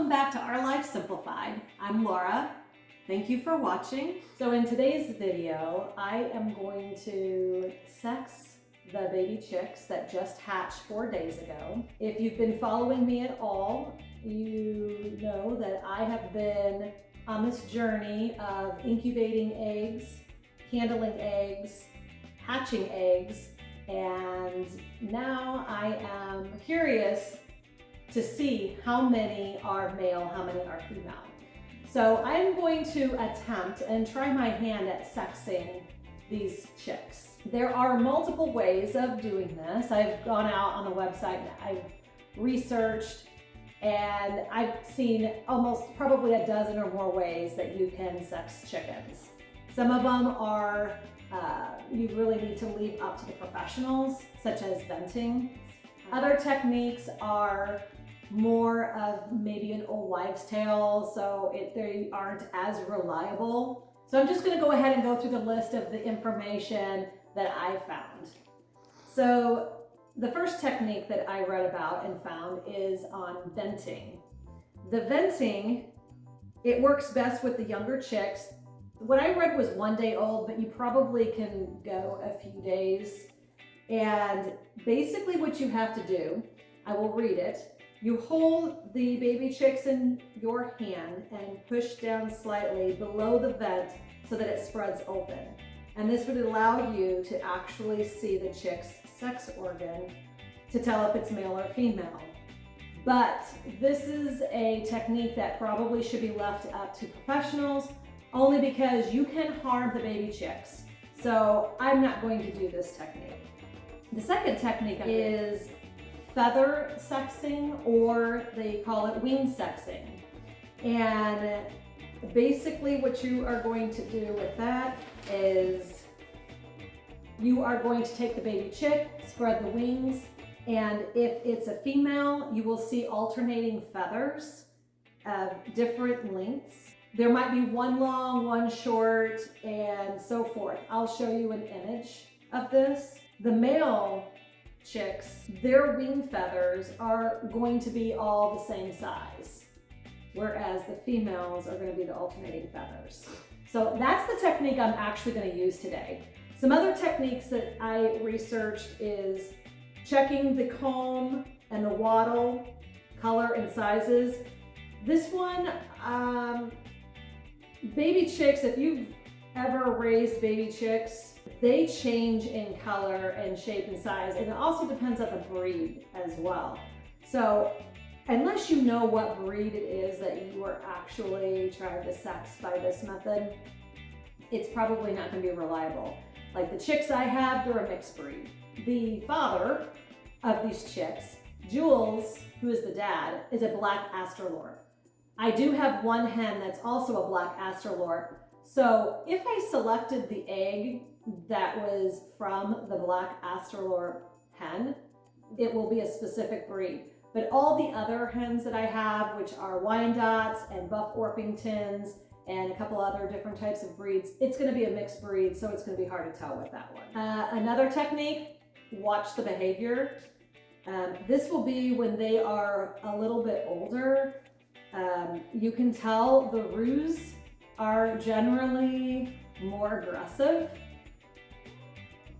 welcome back to Our Life Simplified. I'm Laura. Thank you for watching. So in today's video, I am going to sex the baby chicks that just hatched 4 days ago. If you've been following me at all, you know that I have been on this journey of incubating eggs, handling eggs, hatching eggs, and now I am curious to see how many are male, how many are female. So I'm going to attempt and try my hand at sexing these chicks. There are multiple ways of doing this. I've gone out on the website and I've researched, and I've seen almost probably a dozen or more ways that you can sex chickens. Some of them are, you really need to leave up to the professionals, such as venting. Other techniques are more of maybe an old wives' tale, so they aren't as reliable. So I'm just going to go ahead and go through the list of the information that I found. So the first technique that I read about and found is on venting. The venting, it works best with the younger chicks. What I read was 1 day old, but you probably can go a few days. And basically what you have to do, I will read it. You hold the baby chicks in your hand and push down slightly below the vent so that it spreads open. And this would allow you to actually see the chick's sex organ to tell if it's male or female. But this is a technique that probably should be left up to professionals, only because you can harm the baby chicks. So I'm not going to do this technique. The second technique is feather sexing, or they call it wing sexing. And basically what you are going to do with that is you are going to take the baby chick, spread the wings, and if it's a female, you will see alternating feathers of different lengths. There might be one long, one short, and so forth. I'll show you an image of this. The male chicks, their wing feathers are going to be all the same size, whereas the females are going to be the alternating feathers. So that's the technique I'm actually going to use today. Some other techniques that I researched is checking the comb and the wattle color and sizes. This one, baby chicks, if you've ever raised baby chicks, they change in color and shape and size, and it also depends on the breed as well. So unless you know what breed it is that you are actually trying to sex by this method, it's probably not going to be reliable. Like the chicks I have, they're a mixed breed. The father of these chicks, Jules, who is the dad, is a black Australorp. I do have one hen that's also a black Australorp. So if I selected the egg that was from the black Australorp hen, it will be a specific breed. But all the other hens that I have, which are Wyandottes and Buff Orpingtons and a couple other different types of breeds, it's going to be a mixed breed, so it's going to be hard to tell with that one. Another technique, watch the behavior. This will be when they are a little bit older. You can tell the roos are generally more aggressive.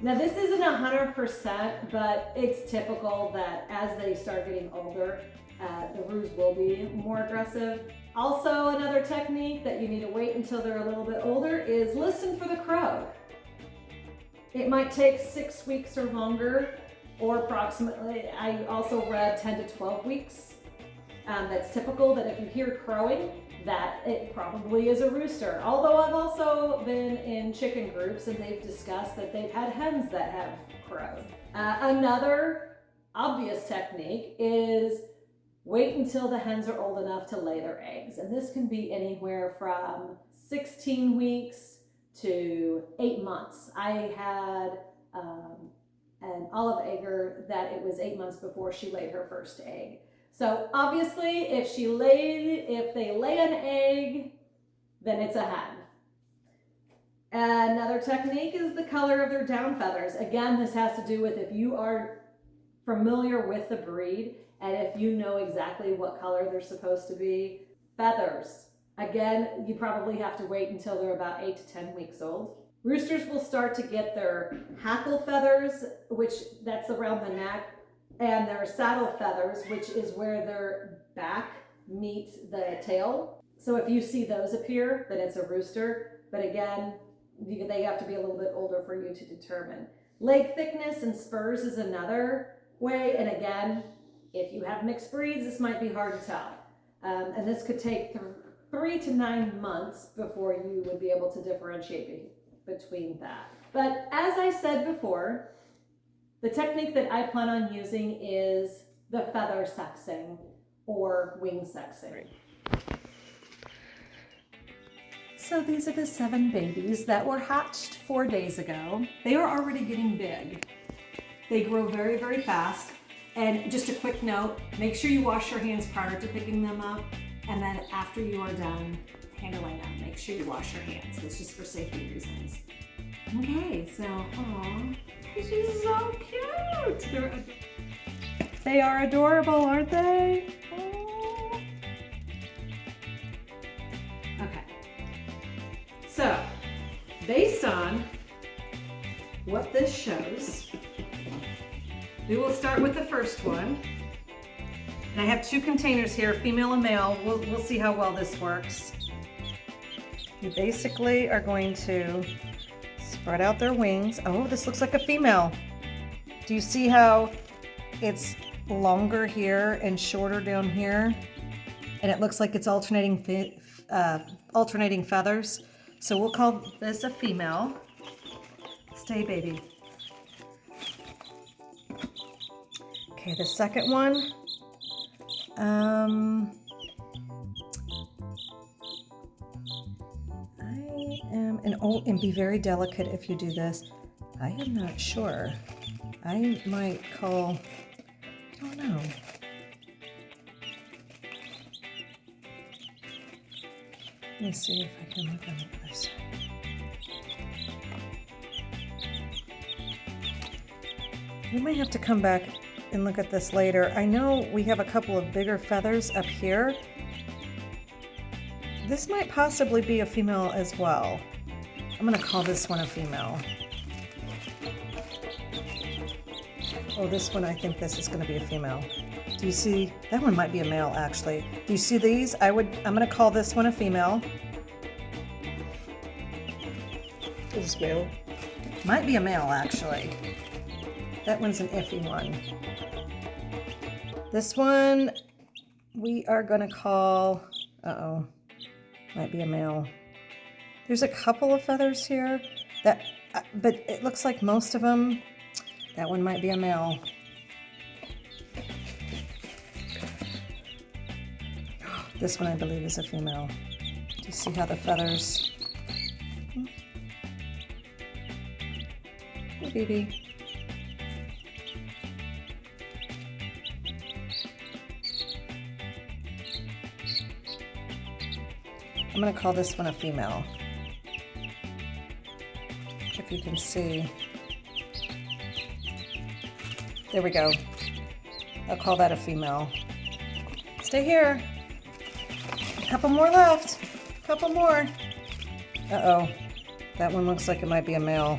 Now this isn't 100%, but it's typical that as they start getting older, the roos will be more aggressive. Also, another technique that you need to wait until they're a little bit older is listen for the crow. It might take 6 weeks or longer, or approximately, I also read 10 to 12 weeks. That's typical that if you hear crowing, that it probably is a rooster. Although I've also been in chicken groups and they've discussed that they've had hens that have crowed. Another obvious technique is wait until the hens are old enough to lay their eggs. And this can be anywhere from 16 weeks to 8 months. I had an olive egger that it was 8 months before she laid her first egg. So obviously, if they lay an egg, then it's a hen. Another technique is the color of their down feathers. Again, this has to do with if you are familiar with the breed And if you know exactly what color they're supposed to be, feathers. Again, you probably have to wait until they're about 8 to 10 weeks old. Roosters will start to get their hackle feathers, which that's around the neck, and their saddle feathers, which is where their back meets the tail. So if you see those appear, then it's a rooster. But again, they have to be a little bit older for you to determine. Leg thickness and spurs is another way. And again, if you have mixed breeds, this might be hard to tell. And this could take 3 to 9 months before you would be able to differentiate between that. But as I said before, the technique that I plan on using is the feather sexing or wing sexing. So these are the 7 babies that were hatched 4 days ago. They are already getting big. They grow very, very fast. And just a quick note, make sure you wash your hands prior to picking them up. And then after you are done handling them, make sure you wash your hands. That's just for safety reasons. Okay, so, aw, she's so cute. They are adorable, aren't they? Oh. Okay. So, based on what this shows, we will start with the first one. And I have 2 containers here, female and male. We'll see how well this works. You basically are going to spread out their wings. Oh, this looks like a female. Do you see how it's longer here and shorter down here? And it looks like it's alternating feathers. So we'll call this a female. Stay, baby. Okay, the second one. And be very delicate if you do this. I am not sure. I might call, I don't know. Let me see if I can look on the other side. We might have to come back and look at this later. I know we have a couple of bigger feathers up here. This might possibly be a female as well. I'm gonna call this one a female. Oh, this one, I think this is gonna be a female. Do you see? That one might be a male, actually. Do you see these? I'm gonna call this one a female. Is this male? Might be a male, actually. That one's an iffy one. This one, we are gonna call, uh-oh, might be a male. There's a couple of feathers here, but it looks like most of them, that one might be a male. This one I believe is a female. Do you see how the feathers? Hey, baby. I'm going to call this one a female. If you can see. There we go. I'll call that a female. Stay here. A couple more left. A couple more. Uh-oh. That one looks like it might be a male.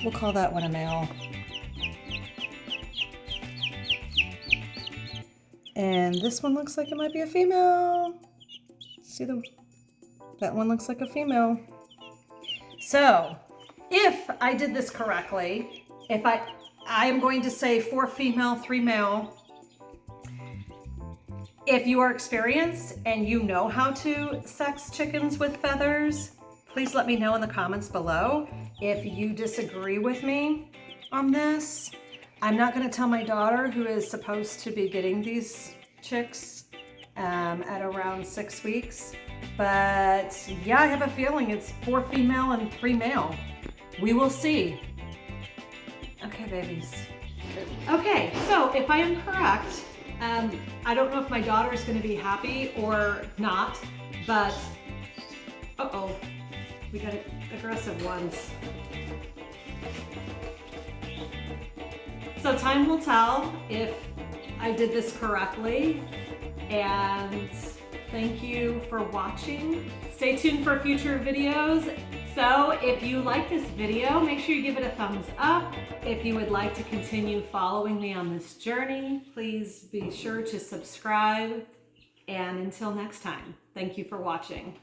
We'll call that one a male. And this one looks like it might be a female. See that one looks like a female. So, if I did this correctly, I am going to say 4 female, 3 male. If you are experienced and you know how to sex chickens with feathers, please let me know in the comments below. If you disagree with me on this, I'm not going to tell my daughter, who is supposed to be getting these chicks at around 6 weeks. But yeah, I have a feeling it's 4 female and 3 male. We will see. Okay, babies. Okay, so if I am correct, I don't know if my daughter is going to be happy or not, but uh-oh, we got aggressive ones. So So time will tell if I did this correctly, and thank you for watching. Stay tuned for future videos. So if you like this video, make sure you give it a thumbs up. If you would like to continue following me on this journey, please be sure to subscribe. And until next time, thank you for watching.